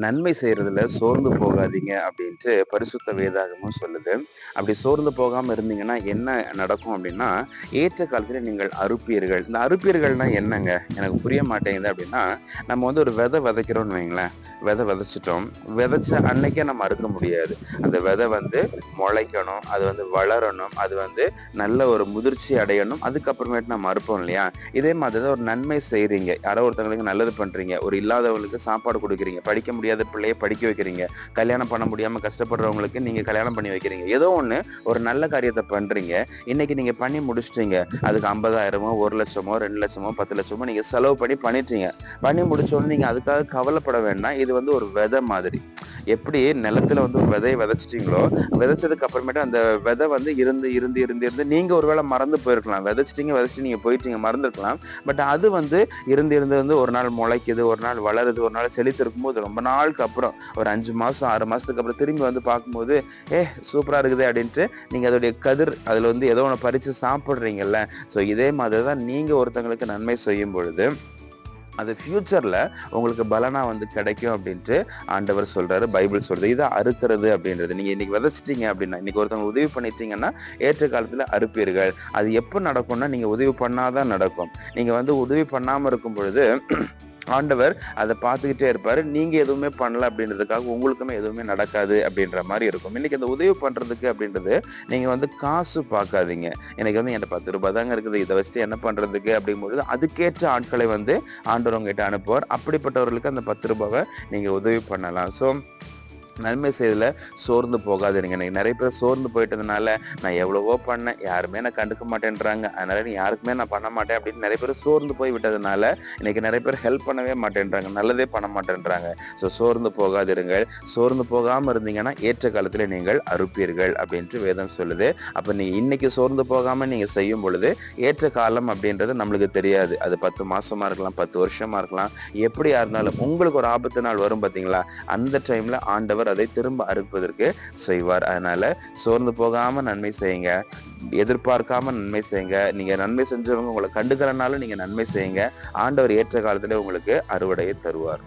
நன்மை செய்யறதுல சோர்ந்து போகாதீங்க அப்படின்ட்டு பரிசுத்த வேதாகமும் சொல்லுது. அப்படி சோர்ந்து போகாம இருந்தீங்கன்னா என்ன நடக்கும் அப்படின்னா, ஏற்ற காலத்துல நீங்கள் அறுப்பீர்கள். இந்த அறுப்பீர்கள்னா என்னங்க? எனக்கு புரிய மாட்டேங்குது அப்படின்னா, நம்ம வந்து ஒரு விதை விதைக்கிறோம்னு வைங்களேன். விதை விதைச்சிட்டோம். விதைச்ச அன்னைக்கே நம்ம அறுக்க முடியாது. அந்த விதை வந்து முளைக்கணும், அது வந்து வளரணும், அது வந்து நல்ல ஒரு முதிர்ச்சி அடையணும். அதுக்கப்புறமேட்டு நம்ம அறுப்போம் இல்லையா? இதே மாதிரி தான் ஒரு நன்மை செய்றீங்க. யாரோ ஒருத்தவங்களுக்கு நல்லது பண்றீங்க. ஒரு இல்லாதவங்களுக்கு சாப்பாடு குடுக்குறீங்க. படிக்க முடியாத பிள்ளைய படிக்க வைக்கிறீங்க. கல்யாணம் பண்ண முடியாம கஷ்டப்படுறவங்களுக்கு நீங்க கல்யாணம் பண்ணி வைக்கிறீங்க. ஏதோ ஒண்ணு ஒரு நல்ல காரியத்த பண்றீங்க. இன்னைக்கு நீங்க பண்ணி முடிச்சுட்டீங்க. அதுக்கு 50,000மோ, 1,00,000மோ, 2,00,000மோ, 10,00,000மோ நீங்க செலவு பண்ணிட்டீங்க. பண்ணி முடிச்ச உடனே நீங்க அதுக்காக கவலைப்பட வேண்டாம். இது வந்து ஒரு விதை மாதிரி. எப்படி நிலத்துல வந்து ஒரு விதைய விதைச்சிட்டீங்களோ, விதைச்சதுக்கு அப்புறமேட்டு அந்த விதை வந்து இருந்து நீங்க ஒருவேளை மறந்து போயிருக்கலாம். விதைச்சிட்டு நீங்க போயிட்டீங்க, மறந்துருக்கலாம். பட் அது வந்து இருந்து ஒரு நாள் முளைக்குது, ஒரு நாள் வளருது, ஒரு நாள் செழித்து இருக்கும்போது ரொம்ப நாளுக்கு அப்புறம் ஒரு 5 மாசம் 6 மாசத்துக்கு அப்புறம் திரும்பி வந்து பார்க்கும்போது சூப்பரா இருக்குது அப்படின்ட்டு நீங்க அதோடைய கதிர் அதுல வந்து ஏதோ ஒண்ணு பறிச்சு சாப்பிடுறீங்கல்ல. ஸோ இதே மாதிரிதான் நீங்க ஒருத்தங்களுக்கு நன்மை செய்யும் பொழுது அது ஃபியூச்சர்ல உங்களுக்கு பலனா வந்து கிடைக்கும் அப்படின்ட்டு ஆண்டவர் சொல்றாரு, பைபிள் சொல்றது. இது அறுக்கிறது அப்படின்றது. நீங்க இன்னைக்கு விதைச்சிட்டீங்க அப்படின்னா, இன்னைக்கு ஒருத்தவங்க உதவி பண்ணிட்டீங்கன்னா ஏற்ற காலத்துல அறுப்பீர்கள். அது எப்ப நடக்கும்னா நீங்க உதவி பண்ணாதான் நடக்கும். நீங்க வந்து உதவி பண்ணாம இருக்கும் பொழுது ஆண்டவர் அதை பார்த்துக்கிட்டே இருப்பாரு. நீங்க எதுவுமே பண்ணல அப்படின்றதுக்காக உங்களுக்குமே எதுவுமே நடக்காது அப்படின்ற மாதிரி இருக்கும். இன்னைக்கு அந்த உதவி பண்றதுக்கு அப்படின்றது நீங்க வந்து காசு பார்க்காதீங்க. எனக்கு வந்து என்கிட்ட 10 ரூபாய் தாங்க இருக்குது, இதை வச்சுட்டு என்ன பண்றதுக்கு அப்படிங்கும்போது அதுக்கேற்ற ஆட்களை வந்து ஆண்டவர் உங்ககிட்ட அனுப்புவார். அப்படிப்பட்டவர்களுக்கு அந்த 10 ரூபாவை நீங்க உதவி பண்ணலாம். ஸோ நன்மை செய்யறதுல சோர்ந்து போகாதீங்க. இன்னைக்கு நிறைய பேர் சோர்ந்து போயிட்டதுனால நான் எவ்வளவோ பண்ணேன், யாருமே என்ன கண்டுக்க மாட்டேன்றாங்க, அதனால நீ யாருக்குமே நான் பண்ண மாட்டேன் அப்படின்னு நிறைய பேர் சோர்ந்து போய் விட்டதுனால இன்னைக்கு நிறைய பேர் ஹெல்ப் பண்ணவே மாட்டேன்றாங்க, நல்லதே பண்ண மாட்டேன்றாங்க. ஸோ சோர்ந்து போகாதிருங்கள். சோர்ந்து போகாம இருந்தீங்கன்னா ஏற்ற காலத்துல நீங்கள் அறுப்பீர்கள் அப்படின்ட்டு வேதம் சொல்லுது. அப்ப நீ இன்னைக்கு சோர்ந்து போகாம நீங்க செய்யும் பொழுது ஏற்ற காலம் அப்படின்றது நம்மளுக்கு தெரியாது. அது 10 மாசமா இருக்கலாம், 10 வருஷமா இருக்கலாம். எப்படியா இருந்தாலும் உங்களுக்கு ஒரு ஆபத்து நாள் வரும் பாத்தீங்களா, அந்த டைம்ல ஆண்டவர் அதை திரும்ப அறுப்பதற்கு செய்வார். அதனால சோர்ந்து போகாம நன்மை செய்யுங்க, எதிர்பார்க்காம நன்மை செய்யுங்க. நீங்க நன்மை செஞ்சவங்க உங்களை கண்டுக்கிறனாலும் நீங்க நன்மை செய்யுங்க. ஆண்டவர் ஏற்ற காலத்துல உங்களுக்கு அறுவடையை தருவார்.